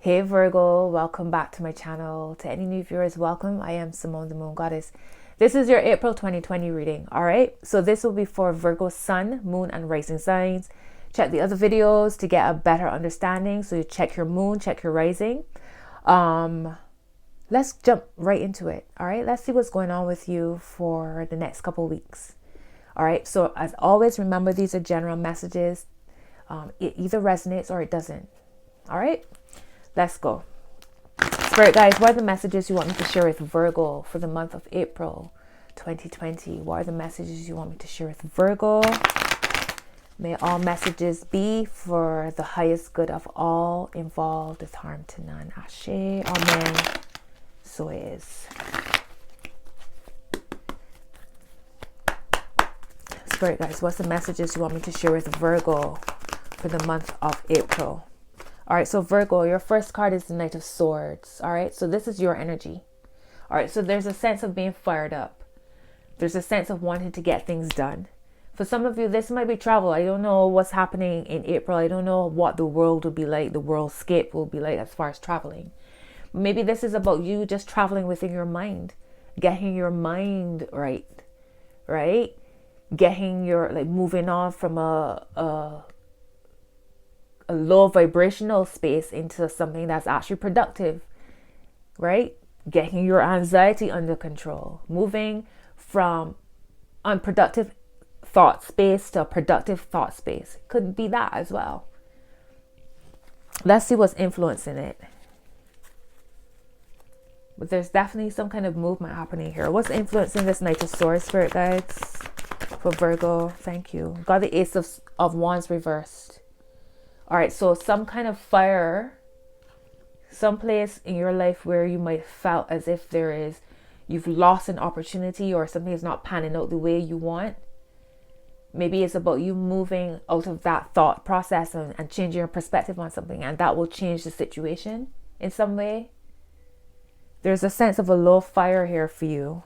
Hey Virgo, welcome back to my channel. To any new viewers, welcome. I am Simone the Moon Goddess. This is your April 2020 reading, alright? So this will be for Virgo Sun, Moon, and Rising signs. Check the other videos to get a better understanding. So you check your Moon, check your Rising. Let's jump right into it, alright? Let's see what's going on with you for the next couple of weeks. Alright, so as always, remember these are general messages. It either resonates or it doesn't. Alright? Let's go. Spirit guys, what are the messages you want me to share with Virgo for the month of April 2020? What are the messages you want me to share with Virgo? May all messages be for the highest good of all involved, with harm to none. Ashe. Amen. So it is. Spirit guys, what's the messages you want me to share with Virgo for the month of April? All right, so Virgo, your first card is the Knight of Swords. All right, so this is your energy. All right, so there's a sense of being fired up. There's a sense of wanting to get things done. For some of you, this might be travel. I don't know what's happening in April. I don't know what the world will be like, the worldscape will be like as far as traveling. Maybe this is about you just traveling within your mind, getting your mind right? Getting your, like, moving on from a low vibrational space into something that's actually productive, right? Getting your anxiety under control, moving from unproductive thought space to a productive thought space. Could be that as well. Let's see what's influencing it. But there's definitely some kind of movement happening here. What's influencing this Knight of Swords, Spirit guides, for Virgo? Thank you. Got the Ace of Wands reversed. All right, so some kind of fire, someplace in your life where you might felt as if you've lost an opportunity or something is not panning out the way you want. Maybe it's about you moving out of that thought process and changing your perspective on something, and that will change the situation in some way. There's a sense of a low fire here for you.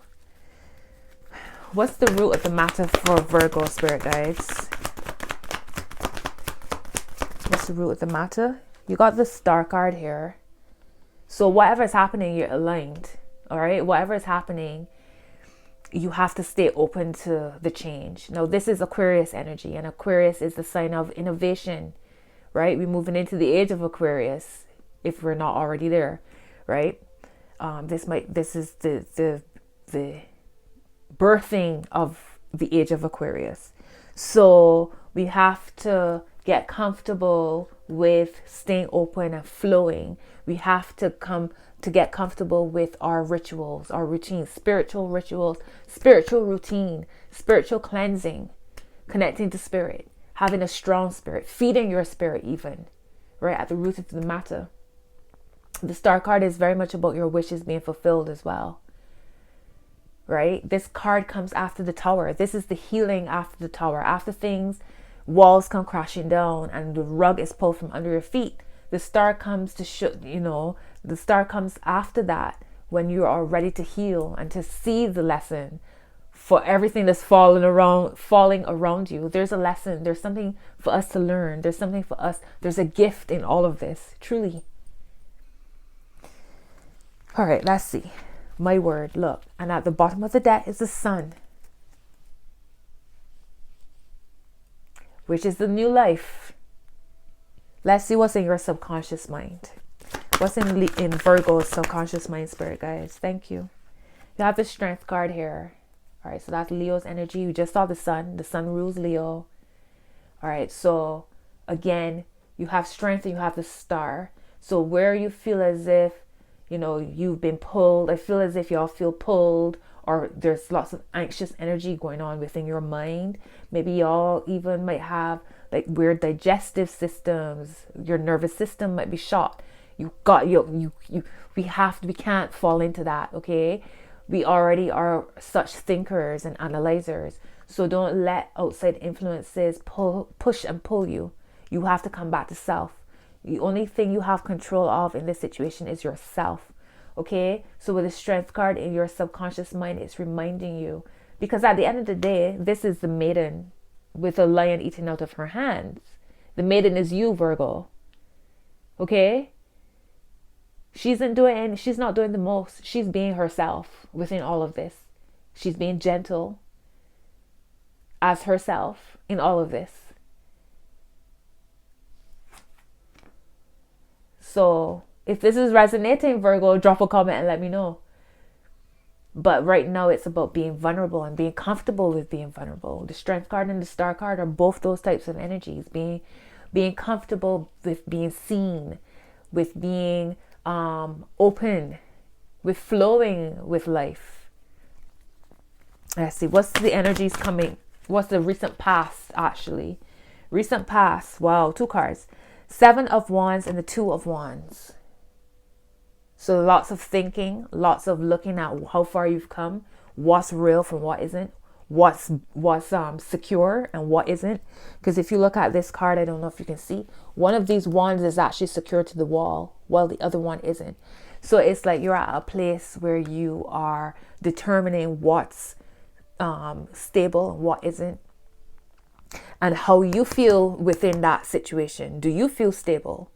What's the root of the matter for Virgo, Spirit guides? What's the root of the matter? You got the Star card here. So whatever is happening, you're aligned. All right, whatever is happening, you have to stay open to the change. Now, this is Aquarius energy, and Aquarius is the sign of innovation, right? We're moving into the age of Aquarius, if we're not already there, right? This is the birthing of the age of Aquarius. So we have to get comfortable with staying open and flowing. We have to get comfortable with our rituals, our routines, spiritual rituals, spiritual routine, spiritual cleansing, connecting to spirit, having a strong spirit, feeding your spirit even, right, at the root of the matter. The Star card is very much about your wishes being fulfilled as well, right? This card comes after the Tower. This is the healing after the Tower. After walls come crashing down and the rug is pulled from under your feet, the Star comes to show, the Star comes after that, when you are ready to heal and to see the lesson for everything that's falling around you. There's a lesson. There's something for us to learn. There's something for us. There's a gift in all of this, truly. All right, let's see. My word, look. And at the bottom of the deck is the Sun, which is the new life. Let's see what's in your subconscious mind. What's in Virgo's subconscious mind, Spirit guys? Thank you. You have the Strength card here. All right, so that's Leo's energy. You just saw the Sun. The Sun rules Leo. All right, so again, you have Strength and you have the Star. So where you feel as if, you've been pulled, I feel as if y'all feel pulled, or there's lots of anxious energy going on within your mind. Maybe y'all even might have like weird digestive systems. Your nervous system might be shot. We can't fall into that, okay? We already are such thinkers and analyzers. So don't let outside influences push and pull you. You have to come back to self. The only thing you have control of in this situation is yourself. Okay, so with the Strength card in your subconscious mind, it's reminding you, because at the end of the day, this is the maiden with a lion eating out of her hands. The maiden is you, Virgo. Okay, She's not doing the most. She's being herself within all of this. She's being gentle as herself in all of this. So if this is resonating, Virgo, drop a comment and let me know. But right now it's about being vulnerable and being comfortable with being vulnerable. The Strength card and the Star card are both those types of energies. Being comfortable with being seen, with being open, with flowing with life. Let's see, what's the energies coming? What's the recent past, actually? Recent past, wow, 2 cards. 7 of Wands and the 2 of Wands. So lots of thinking, lots of looking at how far you've come, what's real from what isn't, what's secure and what isn't. Because if you look at this card, I don't know if you can see, one of these wands is actually secured to the wall while the other one isn't. So it's like you're at a place where you are determining what's stable and what isn't, and how you feel within that situation. Do you feel stable,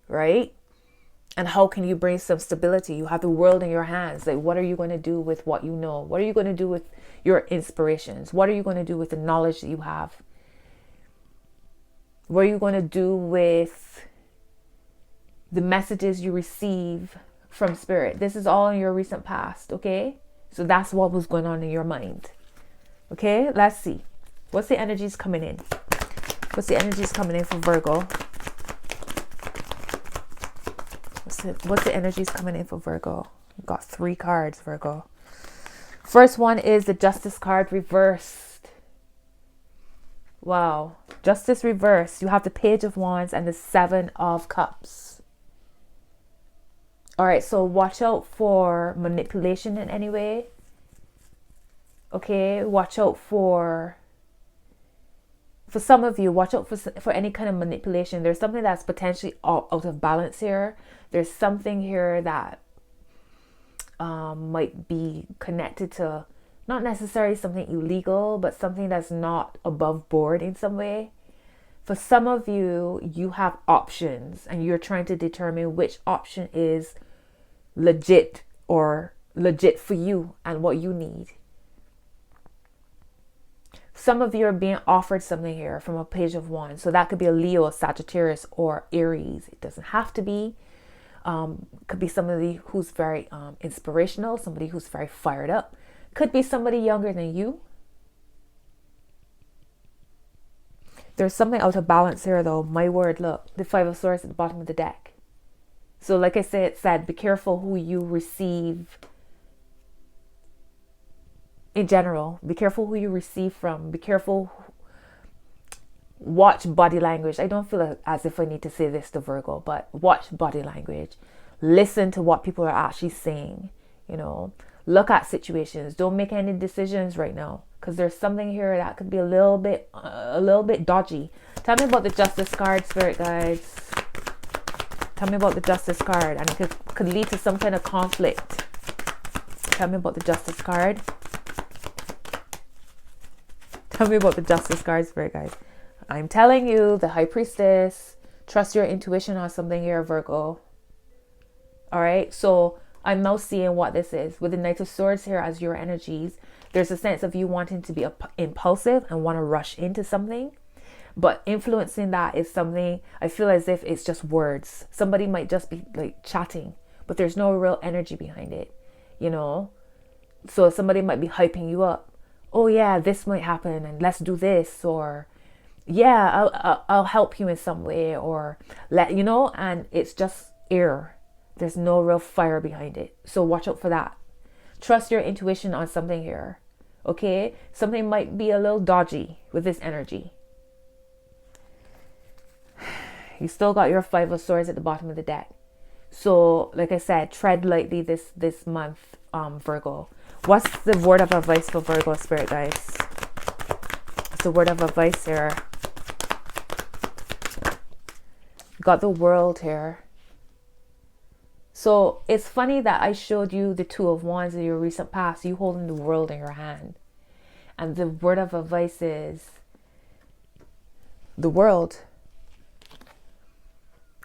right? And how can you bring some stability? You have the world in your hands. Like, what are you going to do with what you know? What are you going to do with your inspirations? What are you going to do with the knowledge that you have? What are you going to do with the messages you receive from spirit? This is all in your recent past, okay? So that's what was going on in your mind. Okay, let's see. What's the energies coming in? What's the energies coming in for Virgo? What's the energies coming in for Virgo? We've got 3 cards, Virgo. First one is the Justice card reversed. Wow. Justice reversed. You have the Page of Wands and the 7 of Cups. All right, so watch out for manipulation in any way. Okay, watch out for some of you, watch out for any kind of manipulation. There's something that's potentially out of balance here. There's something here that might be connected to not necessarily something illegal, but something that's not above board in some way. For some of you, you have options and you're trying to determine which option is legit or legit for you and what you need. Some of you are being offered something here from a Page of Wands. So that could be a Leo, a Sagittarius, or Aries. It doesn't have to be. Could be somebody who's very inspirational, somebody who's very fired up. Could be somebody younger than you. There's something out of balance here though. My word, look, the 5 of Swords at the bottom of the deck. So like I said, be careful who you receive. In general, be careful who you receive from. Be careful. Watch body language. I don't feel as if I need to say this to Virgo, but watch body language. Listen to what people are actually saying. You know, look at situations. Don't make any decisions right now because there's something here that could be a little bit dodgy. Tell me about the Justice card, Spirit guides. Tell me about the Justice card, and it could lead to some kind of conflict. Tell me about the Justice card. Tell me about the Justice card, Spirit guys. I'm telling you, the High Priestess. Trust your intuition on something here, Virgo. All right. So I'm now seeing what this is. With the Knight of Swords here as your energies, there's a sense of you wanting to be impulsive and want to rush into something. But influencing that is something, I feel as if it's just words. Somebody might just be like chatting, but there's no real energy behind it, you know? So somebody might be hyping you up. Oh yeah, this might happen and let's do this, or yeah, I'll help you in some way, or let you know, and it's just air. There's no real fire behind it. So watch out for that. Trust your intuition on something here. Okay? Something might be a little dodgy with this energy. You still got your 5 of Swords at the bottom of the deck. So, like I said, tread lightly this month, Virgo. What's the word of advice for Virgo, Spirit guys? What's the word of advice here? Got the World here. So it's funny that I showed you the 2 of Wands in your recent past, you holding the World in your hand. And the word of advice is the World.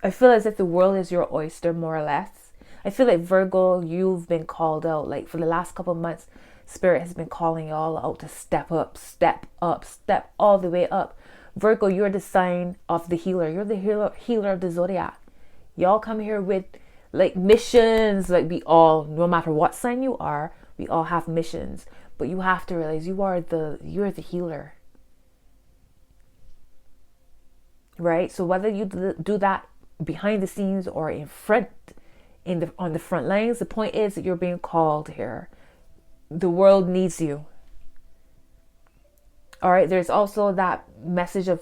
I feel as if the world is your oyster, more or less. I feel like Virgo, you've been called out. Like for the last couple of months, Spirit has been calling you all out to step up, step up, step all the way up. Virgo, you're the sign of the healer. You're the healer of the zodiac. Y'all come here with like missions. Like we all, no matter what sign you are, we all have missions. But you have to realize you're the healer. Right? So whether you do that behind the scenes or in front, on the front lines, the point is that you're being called here. The world needs you. All right, there's also that message of,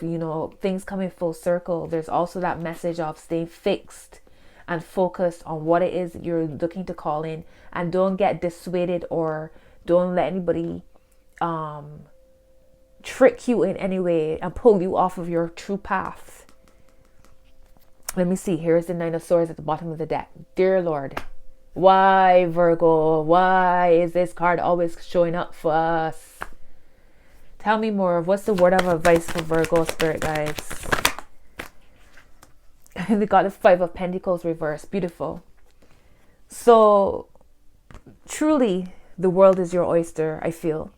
things coming full circle. There's also that message of staying fixed and focused on what it is that you're looking to call in, and don't get dissuaded or don't let anybody trick you in any way and pull you off of your true path. Let me see. Here's the Nine of Swords at the bottom of the deck. Dear Lord, why, Virgo? Why is this card always showing up for us? Tell me more. What's the word of advice for Virgo, Spirit guides? They got the Five of Pentacles reversed. Beautiful. So, truly, the world is your oyster, I feel.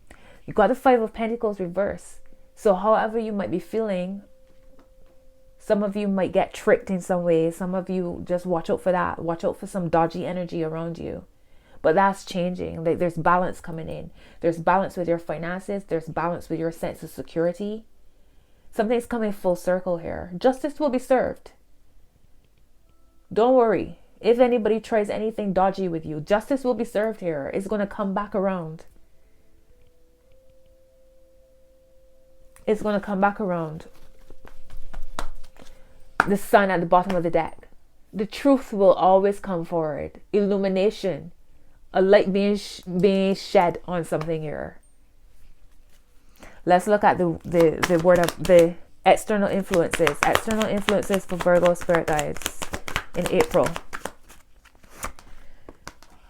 You got the Five of Pentacles reversed. So, however you might be feeling, some of you might get tricked in some way. Some of you, just watch out for that. Watch out for some dodgy energy around you. But that's changing. Like there's balance coming in. There's balance with your finances. There's balance with your sense of security. Something's coming full circle here. Justice will be served. Don't worry. If anybody tries anything dodgy with you, justice will be served here. It's going to come back around. It's going to come back around. The Sun at the bottom of the deck. The truth will always come forward. Illumination. A light being shed on something here. Let's look at the word of the external influences. External influences for Virgo Spirit guides in April.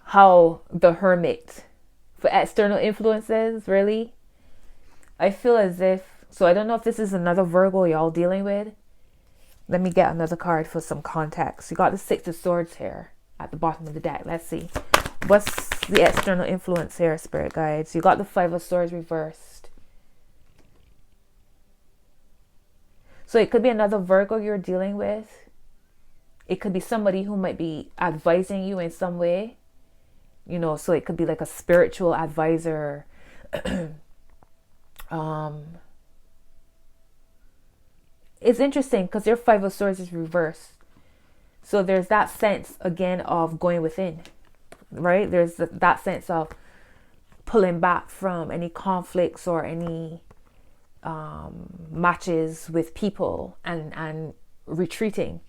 How the Hermit. For external influences, really? I feel as if, so I don't know if this is another Virgo y'all dealing with. Let me get another card for some context. You got the Six of Swords here at the bottom of the deck. Let's see. What's the external influence here, Spirit guides? You got the Five of Swords reversed. So it could be another Virgo you're dealing with. It could be somebody who might be advising you in some way. So it could be like a spiritual advisor. It's interesting because your Five of Swords is reversed. So there's that sense again of going within, right? There's that sense of pulling back from any conflicts or any matches with people and retreating.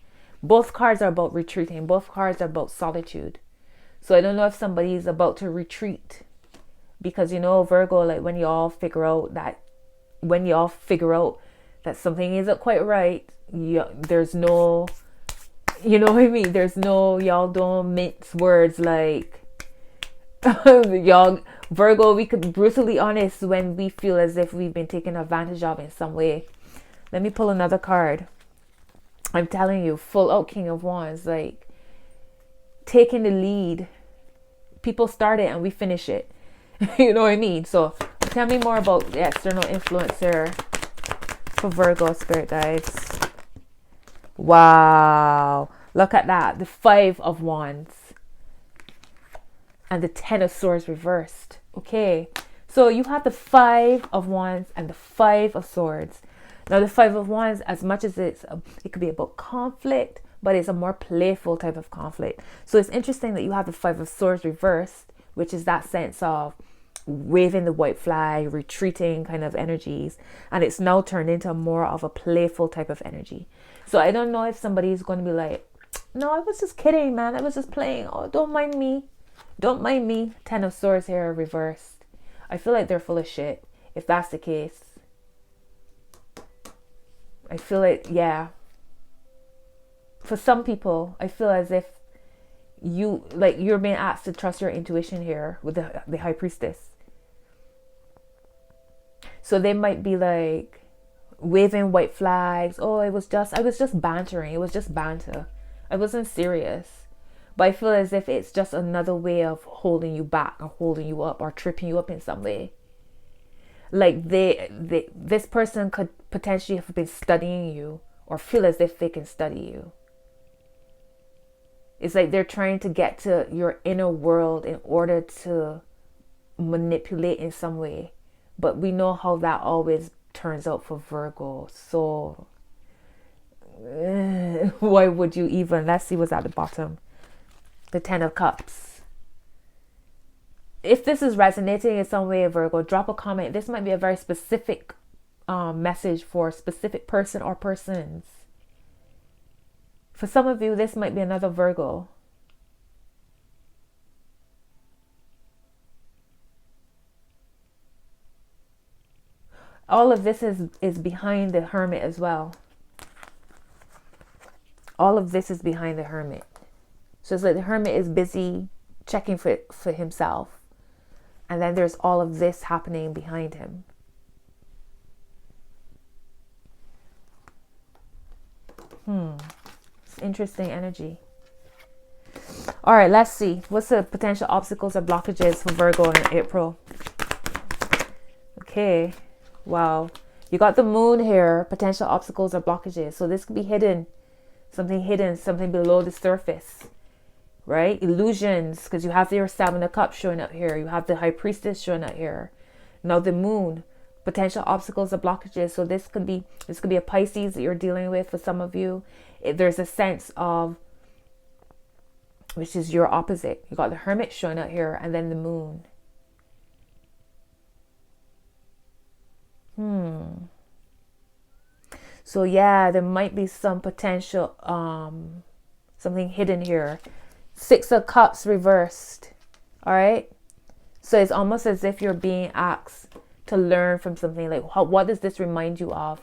Both cards are about retreating. Both cards are about solitude. So I don't know if somebody is about to retreat because, Virgo, like when y'all figure out that something isn't quite right, there's no, what I mean? There's no, y'all don't mince words like, y'all, Virgo, we could be brutally honest when we feel as if we've been taken advantage of in some way. Let me pull another card. I'm telling you, full out King of Wands, like taking the lead. People start it and we finish it. You know what I mean? So tell me more about the external influencer for Virgo Spirit guides. Wow. Look at that. The Five of Wands. And the Ten of Swords reversed. Okay. So you have the Five of Wands and the Five of Swords. Now the Five of Wands, as much as it could be about conflict, but it's a more playful type of conflict. So it's interesting that you have the Five of Swords reversed, which is that sense of waving the white flag, retreating kind of energies, and it's now turned into more of a playful type of energy. So I don't know if somebody's going to be like, no, I was just kidding, man, I was just playing, oh, don't mind me. Ten of Swords here reversed. I feel like they're full of shit if that's the case. I feel like, yeah, for some people I feel as if you're being asked to trust your intuition here with the High Priestess. So they might be like waving white flags. Oh, I was just bantering. It was just banter. I wasn't serious. But I feel as if it's just another way of holding you back or holding you up or tripping you up in some way. Like this person could potentially have been studying you or feel as if they can study you. It's like they're trying to get to your inner world in order to manipulate in some way. But we know how that always turns out for Virgo. So why would you even? Let's see what's at the bottom. The Ten of Cups. If this is resonating in some way, Virgo, drop a comment. This might be a very specific message for a specific person or persons. For some of you, this might be another Virgo. All of this is behind the Hermit as well. All of this is behind the Hermit. So it's like the Hermit is busy checking for himself. And then there's all of this happening behind him. It's interesting energy. All right, let's see. What's the potential obstacles or blockages for Virgo in April? Okay. Wow. You got the Moon here. Potential obstacles or blockages. So this could be hidden, something below the surface. Right? Illusions, because you have your Seven of Cups showing up here. You have the High Priestess showing up here. Now the Moon, potential obstacles or blockages. So this could be a Pisces that you're dealing with for some of you. There's a sense of, which is your opposite. You got the Hermit showing up here and then the Moon. So yeah, there might be some potential something hidden here. Six of Cups reversed. All right. So it's almost as if you're being asked to learn from something. Like, what does this remind you of?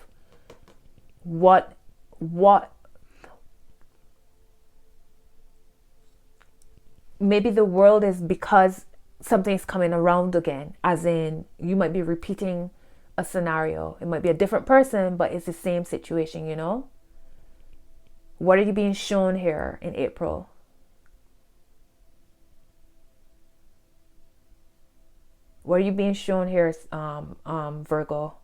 What maybe the world is because something's coming around again, as in you might be repeating a scenario. It might be a different person, but it's the same situation, you know? What are you being shown here in April? What are you being shown here, Virgo?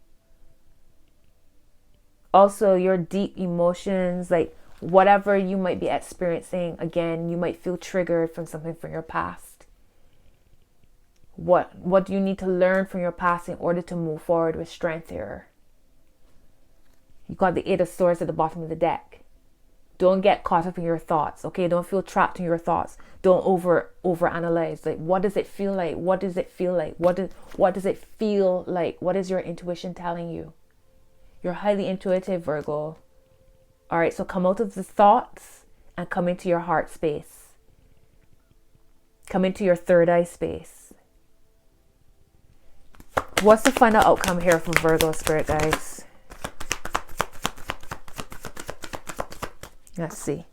Also, your deep emotions, like whatever you might be experiencing, again, you might feel triggered from something from your past. What do you need to learn from your past in order to move forward with strength here? You got the Eight of Swords at the bottom of the deck. Don't get caught up in your thoughts, okay? Don't feel trapped in your thoughts. Don't over analyze. Like, what does it feel like? What does it feel like? What does it feel like? What is your intuition telling you? You're highly intuitive, Virgo. All right, so come out of the thoughts and come into your heart space. Come into your third eye space. What's the final outcome here for Virgo, spirit guides? Let's see.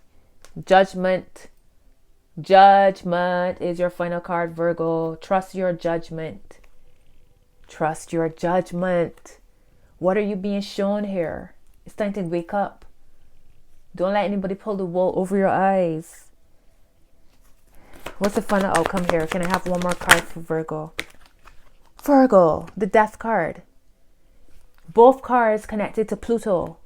Judgment. Judgment is your final card, Virgo. Trust your judgment. Trust your judgment. What are you being shown here? It's time to wake up. Don't let anybody pull the wool over your eyes. What's the final outcome here? Can I have one more card for Virgo? Virgo, the Death card. Both cards connected to Pluto.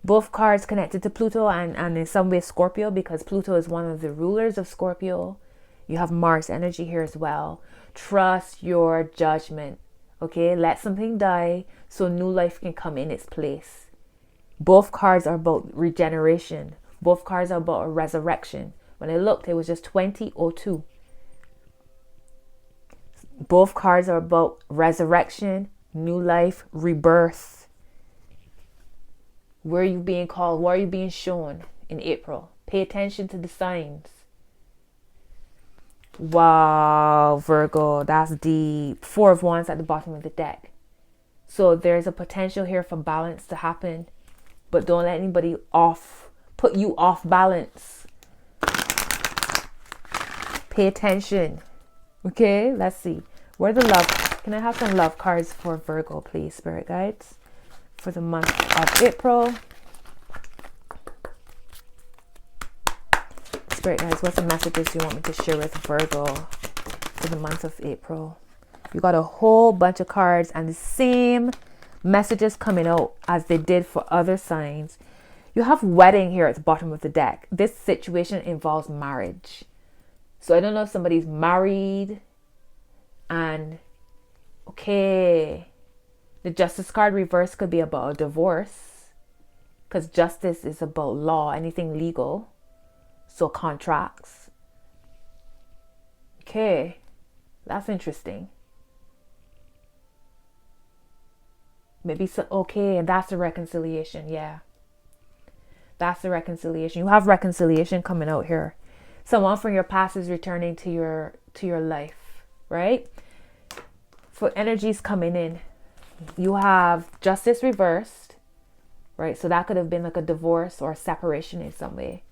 Both cards connected to Pluto and in some way Scorpio, because Pluto is one of the rulers of Scorpio. You have Mars energy here as well. Trust your judgment. Okay, let something die so new life can come in its place. Both cards are about regeneration. Both cards are about a resurrection. When I looked, it was just 2002. Both cards are about resurrection, new life, rebirth. Where are you being called? What are you being shown in April? Pay attention to the signs. Wow, Virgo, that's deep. Four of Wands at the bottom of the deck. So there's a potential here for balance to happen, but don't let anybody put you off balance. Pay attention. Okay, let's see. Where the love? Can I have some love cards for Virgo, please, spirit guides, for the month of April? Spirit guys, what's the messages you want me to share with Virgo for the month of April? You got a whole bunch of cards and the same messages coming out as they did for other signs. You have wedding here at the bottom of the deck. This situation involves marriage. So I don't know if somebody's married and okay, the Justice card reverse could be about a divorce, because Justice is about law, anything legal. So contracts. Okay, that's interesting. Maybe so. Okay, and that's the reconciliation. Yeah, that's the reconciliation. You have reconciliation coming out here. Someone from your past is returning to your life, right? For energies coming in, you have Justice reversed, right? So that could have been like a divorce or a separation in some way.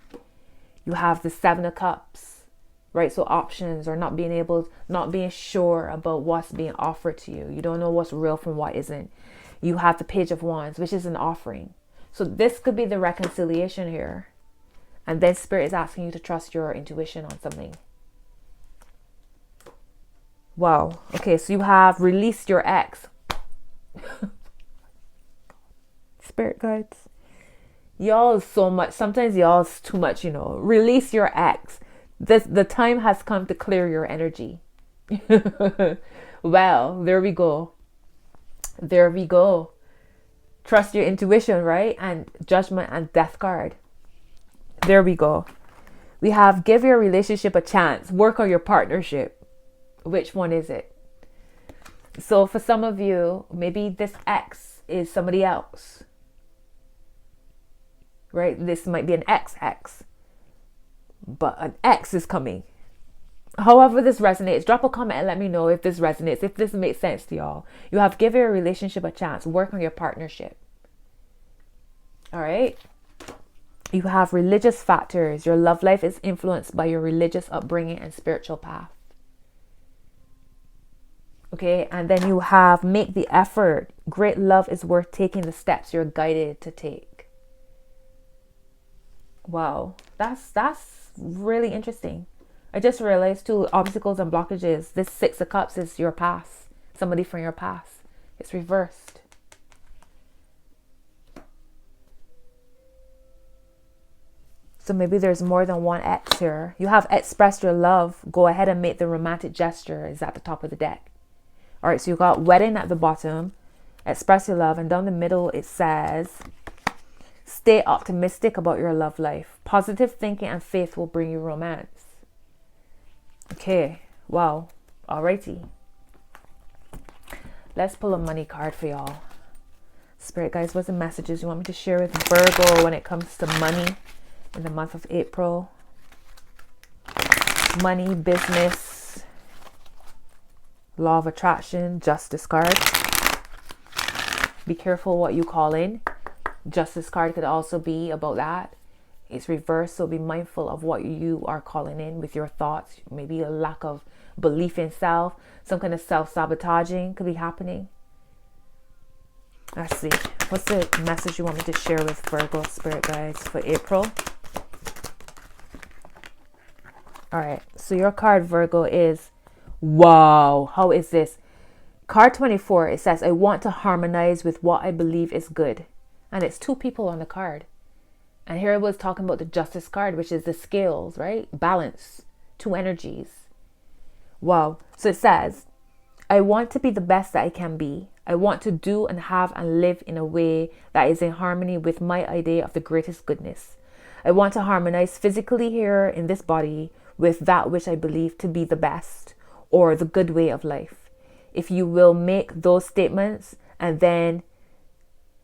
You have the Seven of Cups, right? So options, or not being sure about what's being offered to you. You don't know what's real from what isn't. You have the Page of Wands, which is an offering. So this could be the reconciliation here. And then Spirit is asking you to trust your intuition on something. Wow. Okay, so you have released your ex. Spirit guides. Y'all is so much. Sometimes y'all is too much, Release your ex. The time has come to clear your energy. Well, there we go. There we go. Trust your intuition, right? And Judgment and Death card. There we go. We have give your relationship a chance. Work on your partnership. Which one is it? So for some of you, maybe this ex is somebody else. Right? This might be an ex. But an ex is coming. However this resonates, drop a comment and let me know if this resonates, if this makes sense to y'all. You have give your relationship a chance. Work on your partnership. All right? You have religious factors. Your love life is influenced by your religious upbringing and spiritual path. Okay, and then you have make the effort. Great love is worth taking the steps you're guided to take. Wow, that's really interesting. I just realized too, obstacles and blockages. This Six of Cups is your past. Somebody from your past. It's reversed. So maybe there's more than one ex here. You have expressed your love. Go ahead and make the romantic gesture is at the top of the deck. All right, so you got wedding at the bottom. Express your love. And down the middle it says, stay optimistic about your love life. Positive thinking and faith will bring you romance. Okay, wow. Alrighty. Let's pull a money card for y'all. Spirit guys, what's the messages you want me to share with Virgo when it comes to money in the month of April? Money, business, law of attraction, Justice card. Be careful what you call in. Justice card could also be about that. It's reversed, so be mindful of what you are calling in with your thoughts. Maybe a lack of belief in self. Some kind of self-sabotaging could be happening. Let's see. What's the message you want me to share with Virgo Spirit guides for April? All right. So your card, Virgo, is... Wow. How is this? Card 24, it says, I want to harmonize with what I believe is good. And it's two people on the card. And here it was talking about the Justice card, which is the scales, right? Balance, two energies. Wow. So it says, I want to be the best that I can be. I want to do and have and live in a way that is in harmony with my idea of the greatest goodness. I want to harmonize physically here in this body with that which I believe to be the best or the good way of life. If you will make those statements and then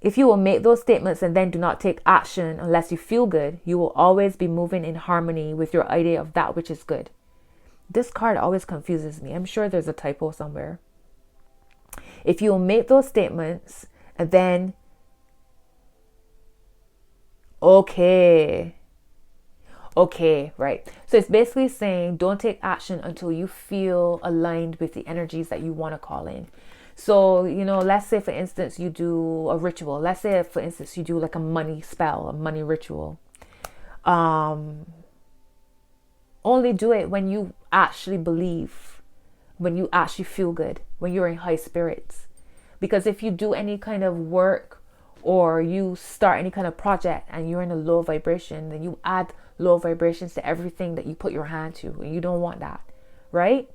do not take action unless you feel good, you will always be moving in harmony with your idea of that which is good. This card always confuses me. I'm sure there's a typo somewhere. If you will make those statements and then... Okay, right. So it's basically saying don't take action until you feel aligned with the energies that you want to call in. So, let's say, for instance, you do a ritual. Let's say, for instance, you do like a money spell, a money ritual. only do it when you actually believe, when you actually feel good, when you're in high spirits. Because if you do any kind of work or you start any kind of project and you're in a low vibration, then you add low vibrations to everything that you put your hand to, and you don't want that, right?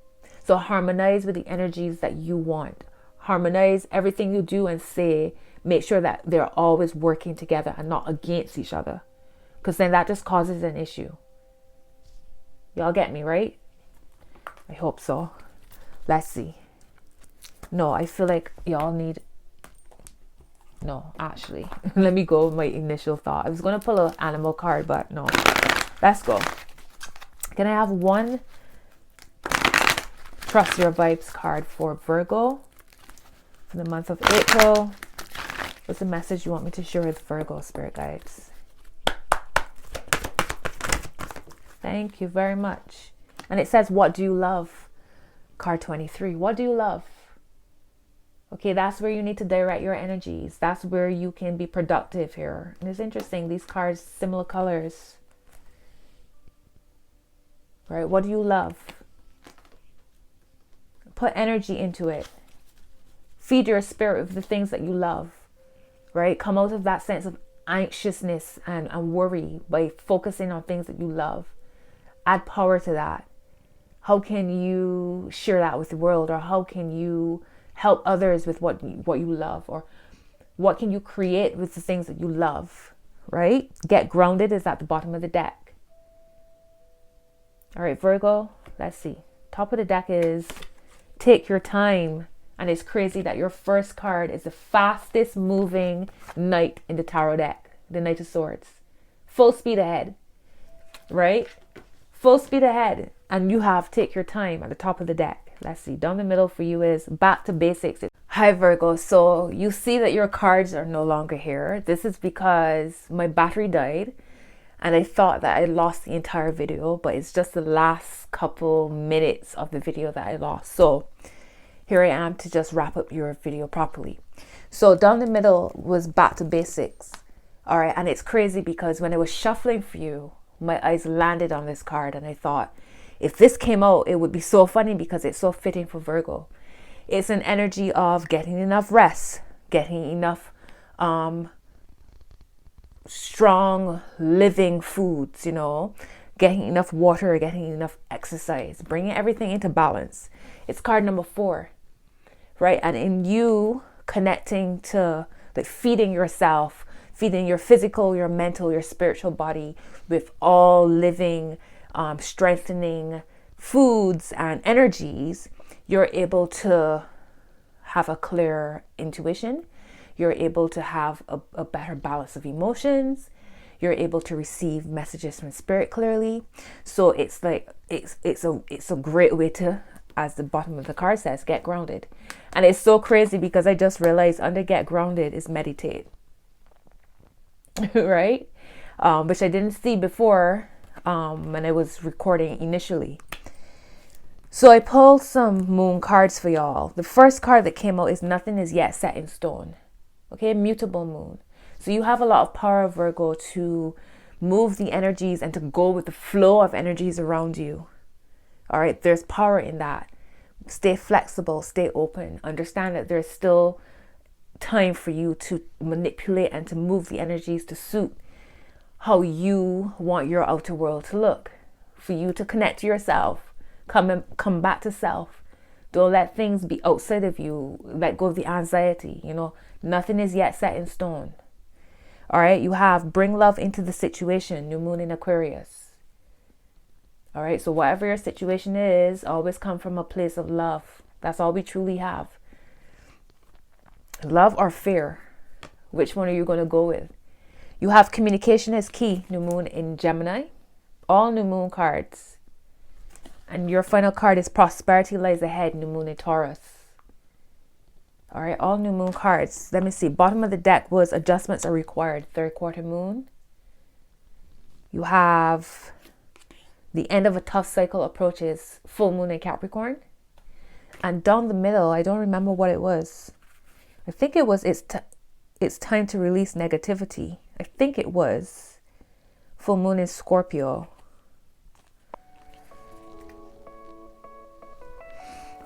So harmonize with the energies that you want. Harmonize everything you do and say. Make sure that they're always working together and not against each other, because then that just causes an issue. Y'all get me, right? I hope so. Let's see. No, I feel like y'all need... No, actually, let me go with my initial thought. I was going to pull an animal card, but no. Let's go. Can I have one Trust Your Vibes card for Virgo for the month of April? What's the message you want me to share with Virgo, spirit guides? Thank you very much. And it says, what do you love? Card 23. What do you love? Okay, that's where you need to direct your energies. That's where you can be productive here. And it's interesting, these cards, similar colors. Right, what do you love? Put energy into it. Feed your spirit with the things that you love. Right, come out of that sense of anxiousness and worry by focusing on things that you love. Add power to that. How can you share that with the world? Or how can you help others with what you love? Or what can you create with the things that you love? Right? Get grounded is at the bottom of the deck. All right, Virgo, let's see. Top of the deck is take your time. And it's crazy that your first card is the fastest moving knight in the tarot deck. The Knight of Swords. Full speed ahead. Right? Full speed ahead. And you have take your time at the top of the deck. Let's see. Down the middle for you is back to basics. Hi Virgo. So you see that your cards are no longer here. This is because my battery died. And I thought that I lost the entire video. But it's just the last couple minutes of the video that I lost. So here I am to just wrap up your video properly. So down the middle was back to basics. All right. And it's crazy because when I was shuffling for you, my eyes landed on this card. And I thought, if this came out, it would be so funny because it's so fitting for Virgo. It's an energy of getting enough rest, getting enough strong living foods, you know, getting enough water, getting enough exercise, bringing everything into balance. It's card number 4. Right? And in you connecting to like feeding yourself, feeding your physical, your mental, your spiritual body with all living, strengthening foods and energies, you're able to have a clear intuition. You're able to have a better balance of emotions. You're able to receive messages from spirit clearly. So it's like, it's a great way to, as the bottom of the card says, get grounded. And it's so crazy because I just realized under get grounded is meditate. Right? Which I didn't see before when I was recording initially. So I pulled some moon cards for y'all. The first card that came out is nothing is yet set in stone. Okay, mutable moon. So you have a lot of power, Virgo, to move the energies and to go with the flow of energies around you. All right, there's power in that. Stay flexible, stay open. Understand that there's still time for you to manipulate and to move the energies to suit how you want your outer world to look. For you to connect to yourself, come back to self. Don't let things be outside of you. Let go of the anxiety. You know, nothing is yet set in stone. All right, you have bring love into the situation, new moon in Aquarius. All right, so whatever your situation is, always come from a place of love. That's all we truly have. Love or fear? Which one are you going to go with? You have communication is key, new moon in Gemini. All new moon cards. And your final card is prosperity lies ahead, new moon in Taurus. All right, all new moon cards. Let me see. Bottom of the deck was adjustments are required, third quarter moon. You have the end of a tough cycle approaches, full moon in Capricorn. And down the middle, I don't remember what it was. I think it was it's time to release negativity. I think it was full moon in Scorpio.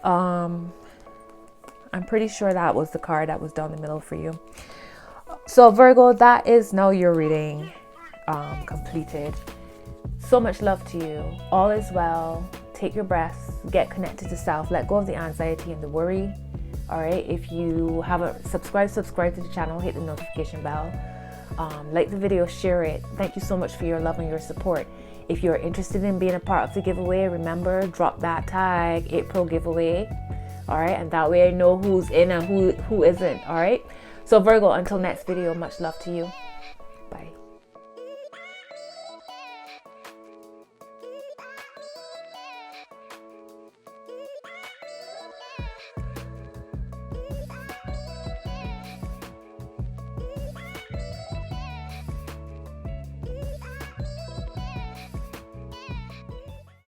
I'm pretty sure that was the card that was down the middle for you. So Virgo, that is now your reading completed. So much love to you. All is well. Take your breaths. Get connected to self. Let go of the anxiety and the worry. All right. If you haven't subscribed to the channel. Hit the notification bell. Like the video. Share it. Thank you so much for your love and your support. If you're interested in being a part of the giveaway, remember, drop that tag, April giveaway. All right. And that way I know who's in and who isn't. All right. So Virgo, until next video, much love to you.